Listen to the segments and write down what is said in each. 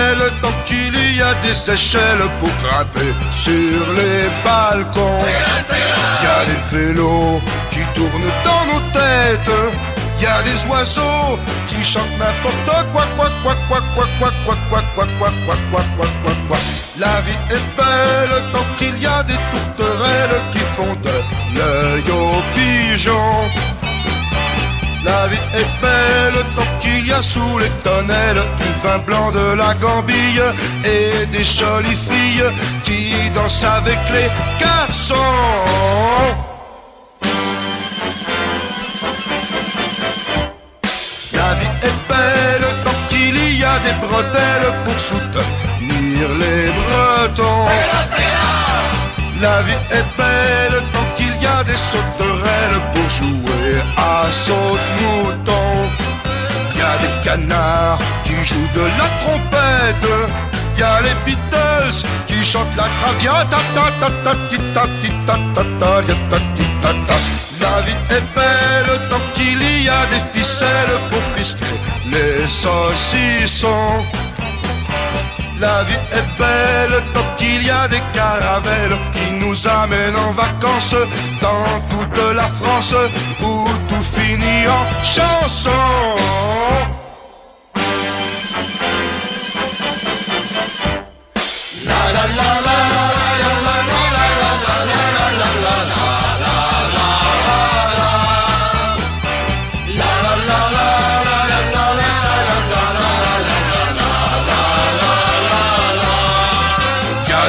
belle tant qu'il y a des échelles pour grimper sur les balcons. Il y a des vélos qui tournent dans nos têtes. Il y a des oiseaux qui chantent n'importe quoi, quoi, quoi, quoi, quoi, quoi, quoi, quoi, quoi, quoi, quoi, quoi, quoi, quoi, quoi. La vie est belle tant qu'il y a des tourterelles qui font de l'œil aux pigeons. La vie est belle tant qu'il y a sous les tonnelles du vin blanc de la Gambie et des jolies filles qui dansent avec les garçons. La vie est belle tant qu'il y a des bretelles pour soutenir les Bretons. La vie est belle tant qu'il y a des sauterelles pour jouer à saute-mouton. Il y a des canards qui jouent de la trompette. Il y a les Beatles qui chantent la traviata. La vie est belle tant qu'il y a des ficelles pour ficeler les saucissons. La vie est belle tant qu'il y a des caravelles qui nous amènent en vacances dans toute la France où tout finit en chanson. La la la la la la la la la la la la la.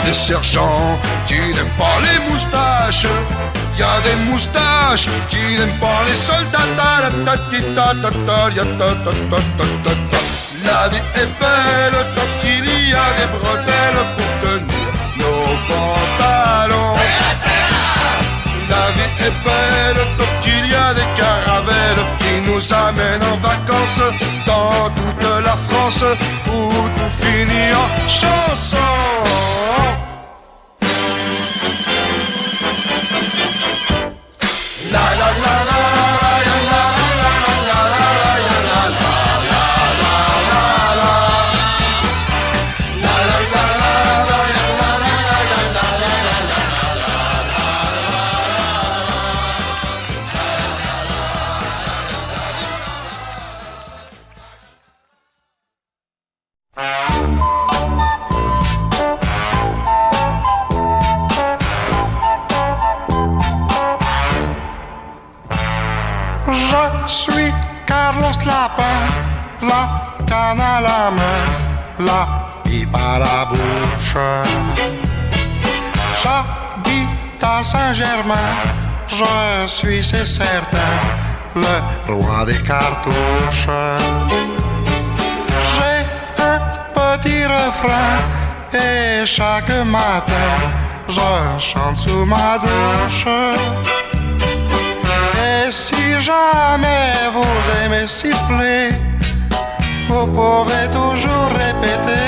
Des sergents qui n'aiment pas les moustaches. Il y a des moustaches qui n'aiment pas les soldats. La vie est belle tant qu'il y a des bretelles pour tenir nos pantalons. La vie est belle tant qu'il y a des caravelles qui nous amènent en vacances dans toute la France où tout finit en chanson. La la la la la la la la la la Je suis Carlos Lapin, la canne à la main, la pipe à la bouche. J'habite à Saint-Germain, je suis, c'est certain, le roi des cartouches. J'ai un petit refrain et chaque matin, je chante sous ma douche. Et si jamais vous aimez siffler, vous pouvez toujours répéter.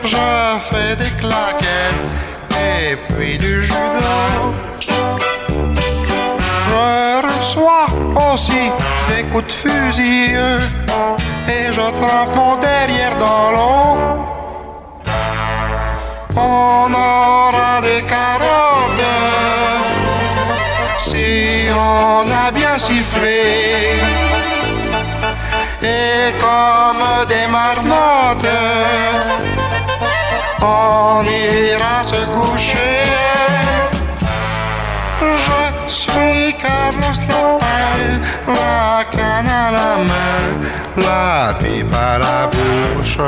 Je fais des claquettes et puis du judo. Je reçois aussi des coups de fusil et je trempe mon derrière dans l'eau. On aura des carottes si on a bien sifflé. Et comme des marmottes, on ira se coucher. Je suis Carlos Lapin, la canne à la main, la pipe à la bouche.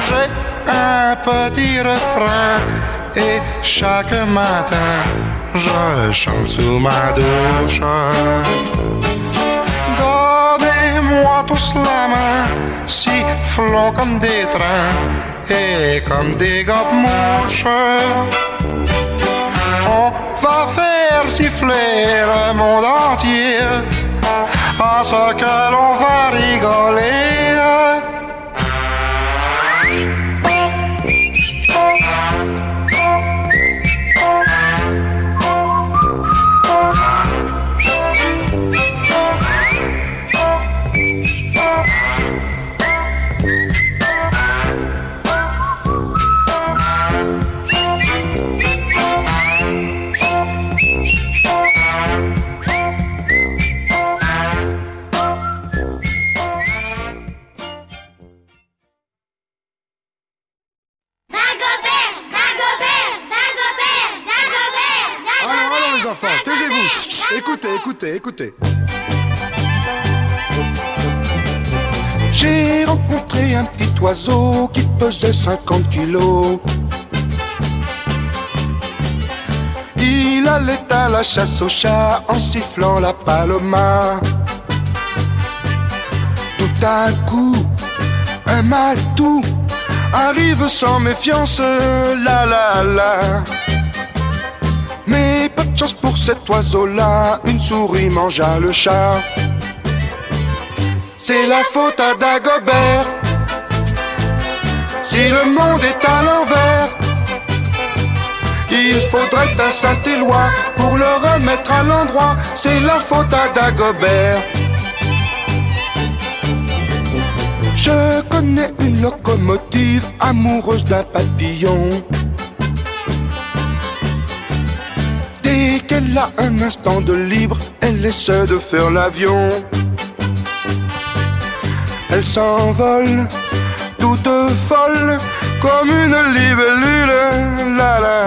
J'ai un petit refrain et chaque matin je chante sous ma douche. Donnez-moi tous la main, sifflons comme des trains et comme des gobe-mouches. On va faire siffler le monde entier, à ce que l'on va rigoler. Écoutez. J'ai rencontré un petit oiseau qui pesait 50 kilos. Il allait à la chasse au chat en sifflant la paloma. Tout à coup, un matou arrive sans méfiance, la. Mais pas de chance pour cet oiseau-là, une souris mangea le chat. C'est la faute à Dagobert. Si le monde est à l'envers, il faudrait un Saint-Éloi pour le remettre à l'endroit. C'est la faute à Dagobert. Je connais une locomotive amoureuse d'un papillon. Dès qu'elle a un instant de libre, elle essaie de faire l'avion. Elle s'envole, toute folle, comme une libellule, la.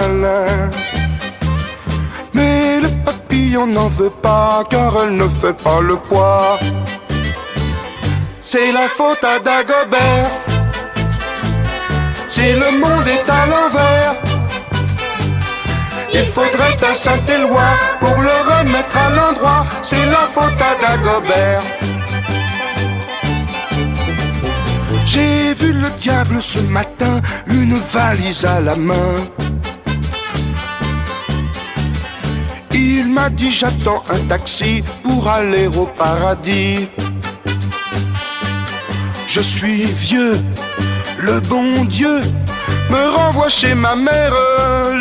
Mais le papillon n'en veut pas, car elle ne fait pas le poids. C'est la faute à Dagobert. Si le monde est à l'envers, il faudrait un Saint-Éloi pour le remettre à l'endroit. C'est la faute à Dagobert. J'ai vu le diable ce matin, une valise à la main. Il m'a dit j'attends un taxi pour aller au paradis. Je suis vieux, le bon Dieu me renvoie chez ma mère,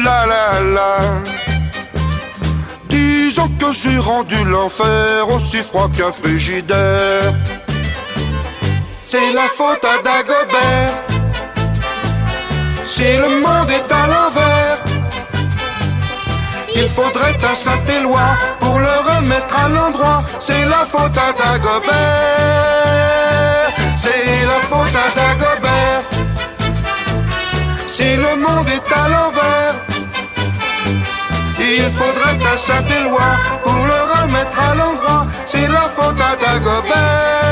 la. Disons que j'ai rendu l'enfer aussi froid qu'un frigidaire. C'est la faute à Dagobert. Si le monde est à l'envers, il faudrait un Saint-Éloi pour le remettre à l'endroit. C'est la faute à Dagobert. C'est la faute à Dagobert. Si le monde est à l'envers, il faudrait un Saint-Éloi pour le remettre à l'endroit. C'est la faute à Dagobert.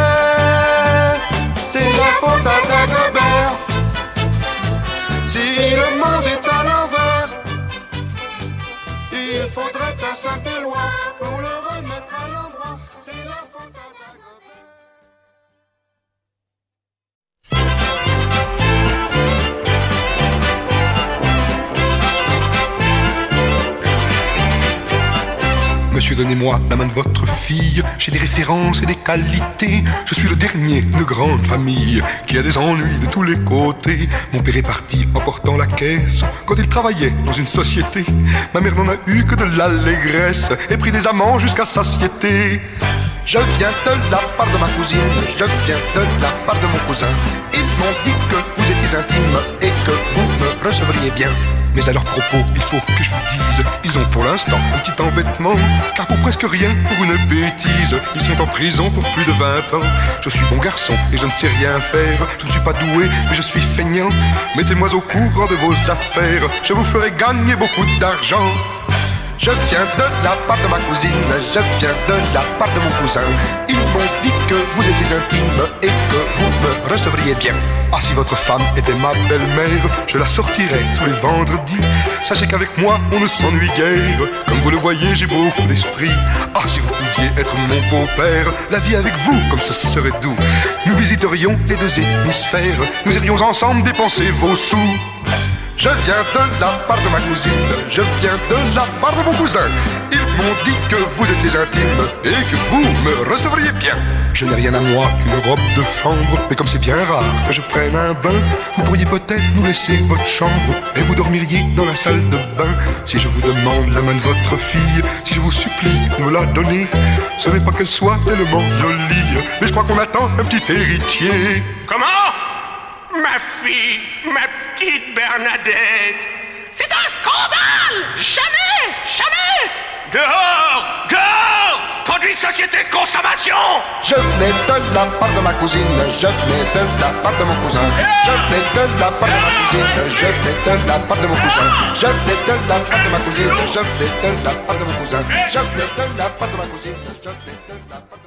C'est la faute à Dagobert. Si le monde est à l'envers, il faudrait un Saint-Éloi pour le remettre à l'endroit. C'est la faute à Dagobert. Monsieur, donnez-moi la main de votre fille. J'ai des références et des qualités. Je suis le dernier d'une grande famille qui a des ennuis de tous les côtés. Mon père est parti en portant la caisse quand il travaillait dans une société. Ma mère n'en a eu que de l'allégresse et pris des amants jusqu'à satiété. Je viens de la part de ma cousine, je viens de la part de mon cousin. Ils m'ont dit que vous étiez intime et que vous me recevriez bien. Mais à leur propos, il faut que je vous dise, ils ont pour l'instant un petit embêtement, car pour presque rien, pour une bêtise, ils sont en prison pour plus de 20 ans. Je suis bon garçon et je ne sais rien faire. Je ne suis pas doué, mais je suis feignant. Mettez-moi au courant de vos affaires, je vous ferai gagner beaucoup d'argent. Je viens de la part de ma cousine, je viens de la part de mon cousin. Ils m'ont dit que vous étiez intime et que vous me recevriez bien. Ah, si votre femme était ma belle-mère, je la sortirais tous les vendredis. Sachez qu'avec moi, on ne s'ennuie guère. Comme vous le voyez, j'ai beaucoup d'esprit. Ah, si vous pouviez être mon beau-père, la vie avec vous, comme ce serait doux. Nous visiterions les deux hémisphères, nous irions ensemble dépenser vos sous. Je viens de la part de ma cousine, je viens de la part de mon cousin. Ils m'ont dit que vous étiez intime et que vous me recevriez bien. Je n'ai rien à moi qu'une robe de chambre, mais comme c'est bien rare que je prenne un bain, vous pourriez peut-être nous laisser votre chambre et vous dormiriez dans la salle de bain. Si je vous demande la main de votre fille, si je vous supplie de me la donner, ce n'est pas qu'elle soit tellement jolie, mais je crois qu'on attend un petit héritier. Comment? Ma fille, ma petite Bernadette. C'est un scandale! Jamais! Jamais! Dehors! Dehors! Produit de société de consommation! Je venais de la part de ma cousine, je venais de la part de mon cousin. Je venais de la part de ma cousine, je venais de la part de mon cousin. Je venais de la part de ma cousine, je venais de la part de mon cousin. Je venais de la part de ma cousine, je venais de la part de